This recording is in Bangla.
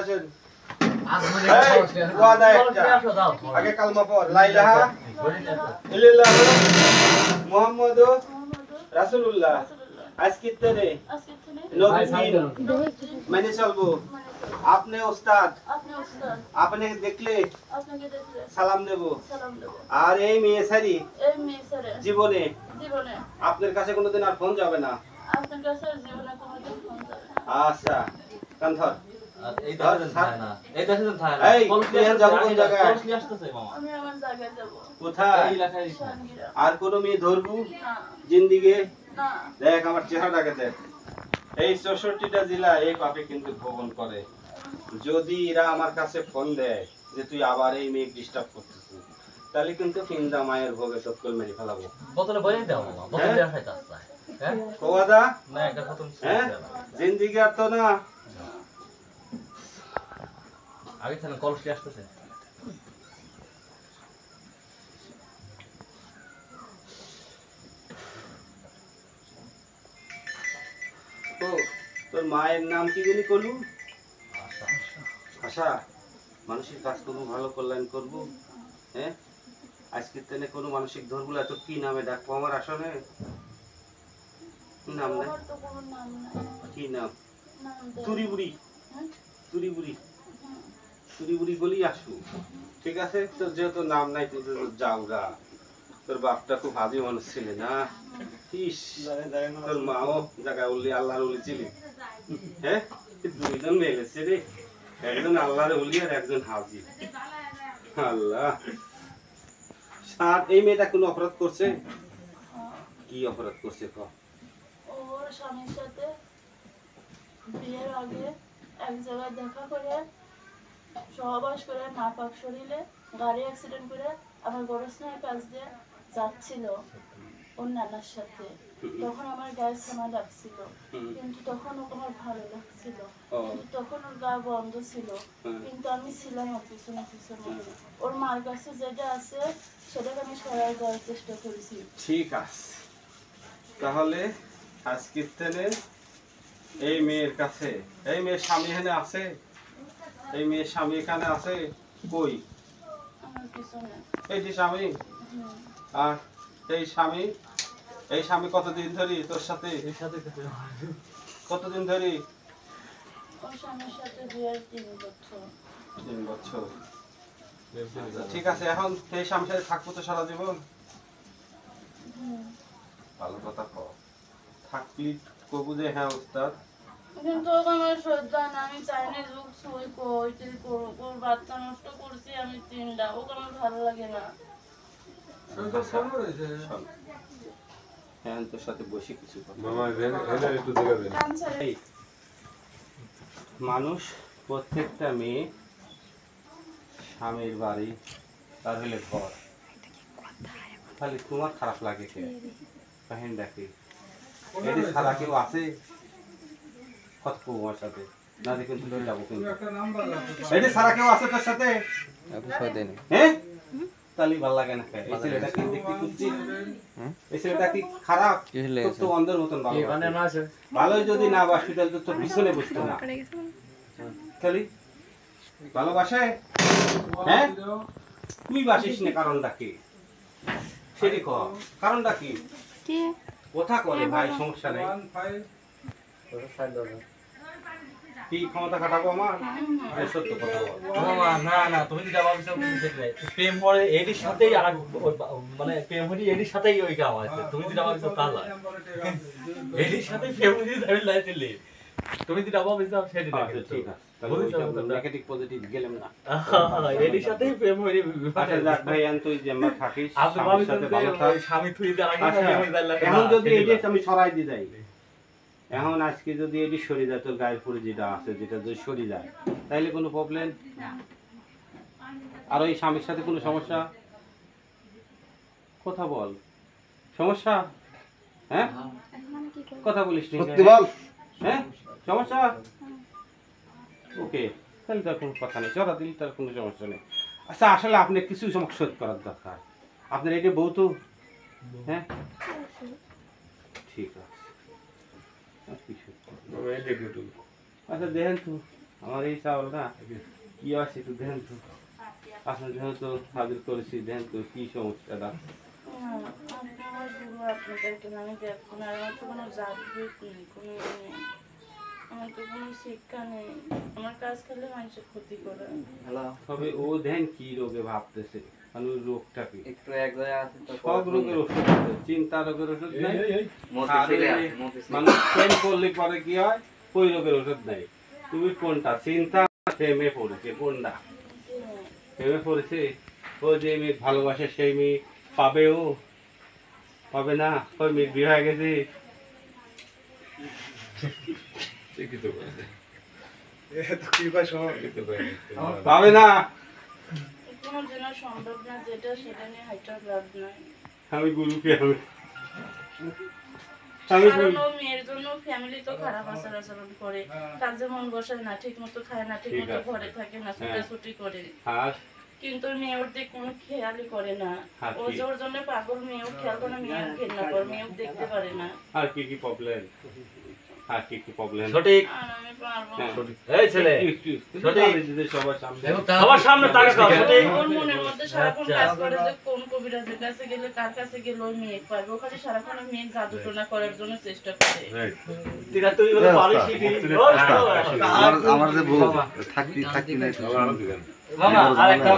আসেন আগে কালমা পড় লা ইলাহা ইল্লাল্লাহ মুহাম্মাদুর রাসূলুল্লাহ আজকে তেরে নবীর মেনে চলবো আপনি ওস্তাদ আপনি দেখলে সালাম দেব আর এই মেয়ে সারি জীবনে আপনার কাছে কোনোদিন আর ফোন যাবে না আচ্ছা কান ধর এই দেশে তো থাকে না এই তুই যাব কোন জায়গায় আমি আমার জায়গায় যাব কোথায় এই এলাকায় আর কোন মেয়ে ধরবু জিন্দেগি না দেখ আমার চেহারাটাকে দেখ এই ৬৪টা জেলা এই পাপে কিন্তু ভ্রমণ করে যদি এরা আমার কাছে ফোন দেয় যে তুই আবার এই মেয়ে ডিস্টার্ব করতেছিস তাহলে কিন্তু ফিন্দা মায়ের ভোগে তৎকল মেরে ফেলাবো বোতলে বইয়ে দাও মামা বোতলে দেয়া খাইতা হ্যাঁ কোয়াদা না একটা খতম হ্যাঁ জিন্দেগি আর তো না আগে থেকে কলস নিয়ে আসতেছে তো তোর মায়ের নাম কি জানি কলু আশা মানসিক কাজ করবো ভালো কল্যাণ করবো হ্যাঁ আজকের দিনে কোনো মানসিক ধরবো এত কি নামে ডাকবো আমার আসনে কি নাম না কি নাম তুরি বুড়ি তুরি বুড়ি তুরি বুড়ি বলি আসু ঠিক আছে তোর যেহেতু নাম নাই তুই তো যাওগা তোর বাপটা খুব হাজি মানুষ ছিলে না ইস তোর মাও জায়গায় উল্লি আল্লাহর উলি ছিলি হ্যাঁ দুইজন মেলেছে রে একজন আল্লাহর উলি আর একজন হাজি আল্লাহ সাত এই মেয়েটা কোনো অপরাধ করছে কি অপরাধ করছে ক ওর স্বামীর সাথে বিয়ের আগে এক জায়গায় দেখা করে সহবাস করে নাপাক শরীরে গাড়ি অ্যাক্সিডেন্ট করে আমার গোরস্থানের কাছ দিয়ে যাচ্ছিল ওর নানার সাথে তখন আমার গায়ে সোনা লাগছিল কিন্তু তখন ওকে আমার ভালো লাগছিল তখন ওর গা বন্ধ ছিল কিন্তু আমি ছিলাম ওর পিছনে পিছনে ওর মার কাছে যেটা আছে সেটাকে আমি সরাই দেওয়ার চেষ্টা করেছি ঠিক আছে তাহলে আজকের দিনে এই মেয়ের কাছে এই মেয়ের স্বামী এখানে আছে এই মেয়ের স্বামী এখানে আছে কই আমার পিছনে এই যে স্বামী আর এই স্বামী কতদিন ধরে তোর সাথে কতদিন ধরে ওর স্বামীর সাথে বিয়ের 3 বছর 3 বছর ঠিক আছে এখন এই স্বামীর সাথে থাকবো তো সারা জীবন ভালো কথা কও থাকলি কবু যে হ্যাঁ ওস্তাদ কিন্তু আমার শ্রদ্ধা না আমি চাইনি যুগ সই কইতে ওর বাচ্চা নষ্ট করছি আমি 3টা ওকে আমার ভালো লাগে না হ্যাঁ তোর সাথে বসে কিছু মামা এখানে একটু দেখাবেন মানুষ প্রত্যেকটা মেয়ে স্বামীর বাড়ি তার হলে ঘর তাহলে তোমার খারাপ লাগে কে কাহিনী দেখে এটি ছাড়া কেউ আছে কত তোমার সাথে না দেখুন তুলে যাবো কিন্তু এটি ছাড়া কেউ আছে তোর সাথে হ্যাঁ তাহলে ভালো লাগে না এই ছেলেটা কি দেখতে কুচ্ছি এই ছেলেটা কি খারাপ তো অন্ধের মতন ভালো ভালোই যদি না বাসি তাহলে তো তোর পিছনে বসতো না তাহলে ভালোবাসে হ্যাঁ তুই বাসিস না কারণটা কি সেটি কর কারণটা কি কথা করে ভাই সমস্যা নেই কি ক্ষমতা খাটাবো আমার সত্য কথা না না তুমি যেটা ভাবছো প্রেম করে এটির সাথেই আর মানে প্রেম হরি এটির সাথেই ওই কাম আছে তুমি যেটা ভাবছো তা নয় এটির সাথেই প্রেম হরি ধরে লাইছিলে তুমি যেটা ভাবছো সেটি দেখো ঠিক আছে নেগেটিভ পজিটিভ গেলাম না এটির সাথেই প্রেম হরি আচ্ছা যাক ভাই আন তুই যে আমরা থাকিস আপনি ভাবছেন যে স্বামী তুই দেওয়ার আগে এখন যদি এটি আমি সরাই দি যাই এখন আজকে যদি এটি সরে যায় তোর গায়ের পরে যেটা আছে যেটা যদি সরে যায় তাইলে কোনো প্রবলেম আর ওই স্বামীর সাথে কোনো সমস্যা কথা বল সমস্যা হ্যাঁ কথা বলিস নি সত্যি বল হ্যাঁ সমস্যা ওকে তাহলে তার কোনো কথা নেই চড়া দিল তার কোনো সমস্যা নেই আচ্ছা আসলে আপনি কিছু সমস্যা করার দরকার আপনার এটা বউ তো হ্যাঁ ঠিক আছে আচ্ছা দেখেন তো আমার এই চাউলটা কি আছে একটু দেখেন তো। আপনার যেহেতু হাজির করেছি, দেখেন তো কি সমস্যাটা। আপনি আমার গুরু, আপনি দেখেন, আমি দেখবো না। আমার তো কোনো জাগরুক নেই, কোনো নেই, আমার তো কোনো শিক্ষা নেই। আমার কাজ করলে মানুষের ক্ষতি করে। তবে ও দেখেন কি রোগে ভাবতেছে, মানে ওই রোগটা কি। একটু এক জায়গায় আছে তো সব রোগের ওষুধ আছে, চিন্তা রোগের ওষুধ নাই, মানুষ প্রেম করলে পরে কি হয়, ওই রোগের ওষুধ নাই। তুমি কোনটা চিন্তা, প্রেমে পড়েছে কোনটা, প্রেমে পড়েছে। ও যে মেয়ে ভালোবাসে সেই মেয়ে পাবে, ও পাবে না। ওই মেয়ে বিয়ে হয়ে গেছে, ঠিকই তো বলেছে। পাবে না। কোনো যেন সম্ভব না, যেটা সেটা নিয়ে হাইটার লাভ নাই। আমি গুরুকে আমি কারণ ও মেয়ের জন্য ফ্যামিলি তো খারাপ আচার আচরণ করে, কাজে মন বসায় না, ঠিক মতো খায় না, ঠিক মতো ঘরে থাকে না, ছুটাছুটি করে। আর কিন্তু মেয়ে ওর দিকে কোনো খেয়ালই করে না। আর ও কি? যে ওর জন্য পাগল, মেয়েও খেয়াল করে না, মেয়েও ঘেন্না করে, মেয়েও দেখতে পারে না। আর কি কি প্রবলেম, আর কি কি প্রবলেম। সঠিক। আর আমি পারবো না। এই ছেলে সঠিক। সবার সামনে সবার সামনে তাকাও, সঠিক। ওর মনের মধ্যে সারাক্ষণ আচ্ছা। কাজ করে যে কোন কবিরাজের কাছে গেলে, কার কাছে গেলে ওই মেয়ে পারবে। ও খালি সারাক্ষণ ওই মেয়ে জাদু টোনা করার জন্য চেষ্টা করে। তিরা তুই বলে পারিস কি? আমার যে বউ থাকি থাকি নাই মামা আরেকটা